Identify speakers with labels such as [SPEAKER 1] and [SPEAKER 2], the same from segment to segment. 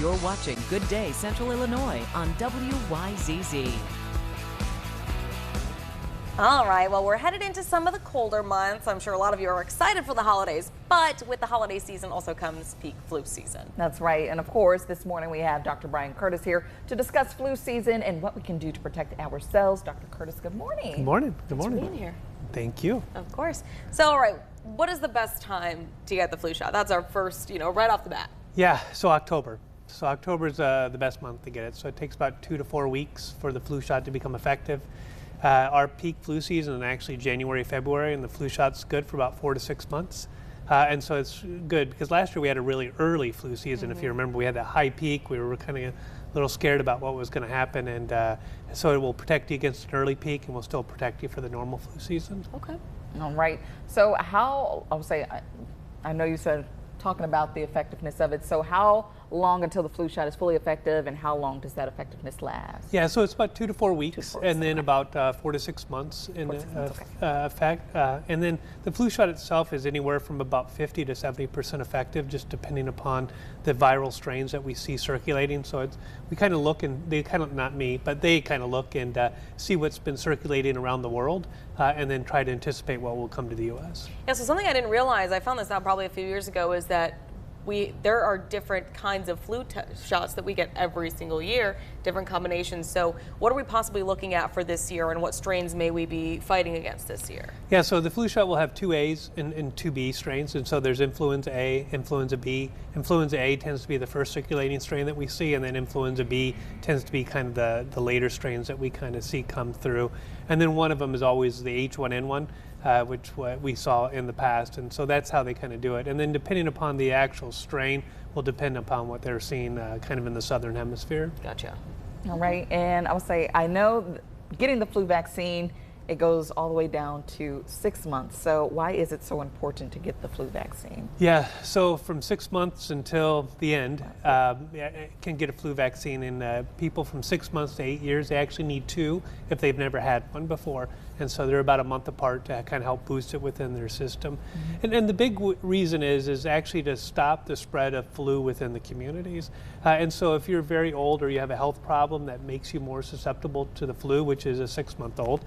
[SPEAKER 1] You're watching Good Day Central Illinois on WYZZ.
[SPEAKER 2] All right, well, we're headed into some of the colder months. I'm sure a lot of you are excited for the holidays, but with the holiday season also comes peak flu season.
[SPEAKER 3] That's right. And of course, this morning we have Dr. Brian Curtis here to discuss flu season and what we can do to protect ourselves. Dr. Curtis, good morning.
[SPEAKER 4] Good morning. Good
[SPEAKER 2] Thanks
[SPEAKER 4] morning.
[SPEAKER 2] for being here.
[SPEAKER 4] Thank you.
[SPEAKER 2] Of course. So, all right, what is the best time to get the flu shot? That's our first, right off the bat.
[SPEAKER 4] Yeah, so October. So October is the best month to get it. So it takes about 2 to 4 weeks for the flu shot to become effective. Our peak flu season is actually January, February, and the flu shot's good for about 4 to 6 months. And so it's good because last year we had a really early flu season. If you remember, we had that high peak. We were kind of a little scared about what was going to happen. And so it will protect you against an early peak and will still protect you for the normal flu season.
[SPEAKER 2] Okay.
[SPEAKER 3] All right. So I know you said talking about the effectiveness of it. So how long until the flu shot is fully effective, and how long does that effectiveness last?
[SPEAKER 4] Yeah, so it's about 2 to 4 weeks,
[SPEAKER 3] 2 to 4
[SPEAKER 4] and then
[SPEAKER 3] okay.
[SPEAKER 4] about 4 to 6 months in
[SPEAKER 3] 4 to 6 months,
[SPEAKER 4] effect. And then the flu shot itself is anywhere from about 50 to 70% effective, just depending upon the viral strains that we see circulating. So we kind of look, and they kind of, not me, but they kind of look and see what's been circulating around the world, and then try to anticipate what will come to the U.S.
[SPEAKER 2] Yeah, so something I didn't realize, I found this out probably a few years ago, is that there are different kinds of flu shots that we get every single year, different combinations. So what are we possibly looking at for this year, and what strains may we be fighting against this year?
[SPEAKER 4] Yeah, so the flu shot will have 2 A's and 2 B strains, and so there's influenza A, influenza B. Influenza A tends to be the first circulating strain that we see, and then influenza B tends to be kind of the later strains that we kind of see come through. And then one of them is always the H1N1. Which we saw in the past, and so that's how they kind of do it. And then depending upon the actual strain will depend upon what they're seeing kind of in the southern hemisphere.
[SPEAKER 2] Gotcha.
[SPEAKER 3] All right. And I would say, I know getting the flu vaccine, it goes all the way down to 6 months. So why is it so important to get the flu vaccine?
[SPEAKER 4] Yeah, so from 6 months until the end, can get a flu vaccine. And people from 6 months to 8 years, they actually need 2 if they've never had one before. And so they're about a month apart to kind of help boost it within their system. And the big reason is actually to stop the spread of flu within the communities. And so if you're very old or you have a health problem that makes you more susceptible to the flu, which is a 6-month-old,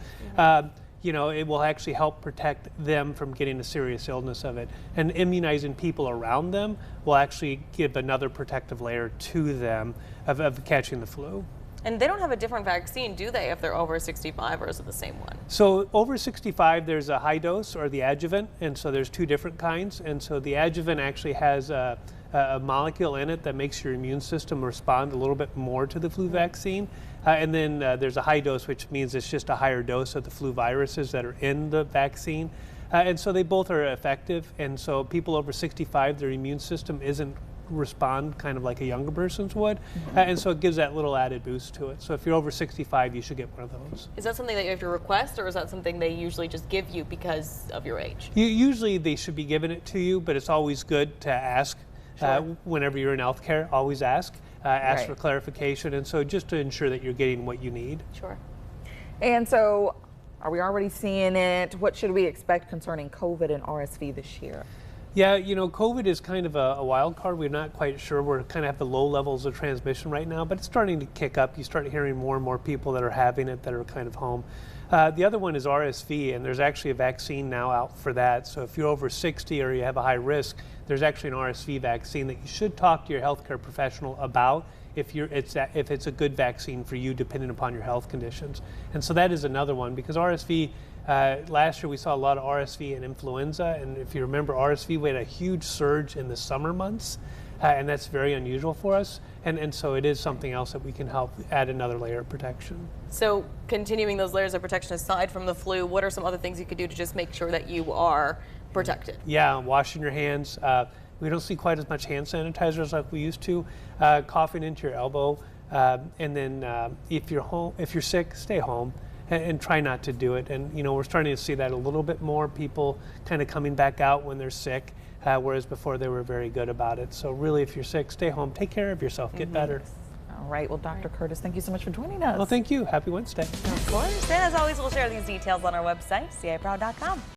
[SPEAKER 4] it will actually help protect them from getting a serious illness of it. And immunizing people around them will actually give another protective layer to them of catching the flu.
[SPEAKER 2] And they don't have a different vaccine, do they, if they're over 65, or is it the same one?
[SPEAKER 4] So over 65, there's a high dose or the adjuvant, and so there's 2 different kinds. And so the adjuvant actually has a molecule in it that makes your immune system respond a little bit more to the flu vaccine. And then there's a high dose, which means it's just a higher dose of the flu viruses that are in the vaccine. And so they both are effective. And so people over 65, their immune system isn't respond kind of like a younger person's would. And so it gives that little added boost to it. So if you're over 65, you should get one of those.
[SPEAKER 2] Is that something that you have to request, or is that something they usually just give you because of your age?
[SPEAKER 4] Usually they should be giving it to you, but it's always good to ask.
[SPEAKER 2] Sure.
[SPEAKER 4] Whenever you're in healthcare, always ask. Ask
[SPEAKER 3] Right.
[SPEAKER 4] for clarification, and so just to ensure that you're getting what you need.
[SPEAKER 2] Sure.
[SPEAKER 3] And so are we already seeing it? What should we expect concerning COVID and RSV this year?
[SPEAKER 4] Yeah, COVID is kind of a wild card. We're not quite sure. We're kind of at the low levels of transmission right now, but it's starting to kick up. You start hearing more and more people that are having it that are kind of home. The other one is RSV, and there's actually a vaccine now out for that. So if you're over 60 or you have a high risk, there's actually an RSV vaccine that you should talk to your healthcare professional about if it's a good vaccine for you, depending upon your health conditions. And so that is another one, because RSV, last year we saw a lot of RSV and influenza, and if you remember, RSV, we had a huge surge in the summer months, and that's very unusual for us. And so it is something else that we can help add another layer of protection.
[SPEAKER 2] So continuing those layers of protection aside from the flu, what are some other things you could do to just make sure that you are protected?
[SPEAKER 4] Yeah, washing your hands. We don't see quite as much hand sanitizers like we used to. Coughing into your elbow, and then if you're sick, stay home and try not to do it. And we're starting to see that a little bit more. People kind of coming back out when they're sick, whereas before they were very good about it. So really, if you're sick, stay home. Take care of yourself. Get better.
[SPEAKER 3] All right. Well, Dr. Curtis, thank you so much for joining us.
[SPEAKER 4] Well, thank you. Happy Wednesday.
[SPEAKER 2] Of course. And as always, we'll share these details on our website, ciproud.com.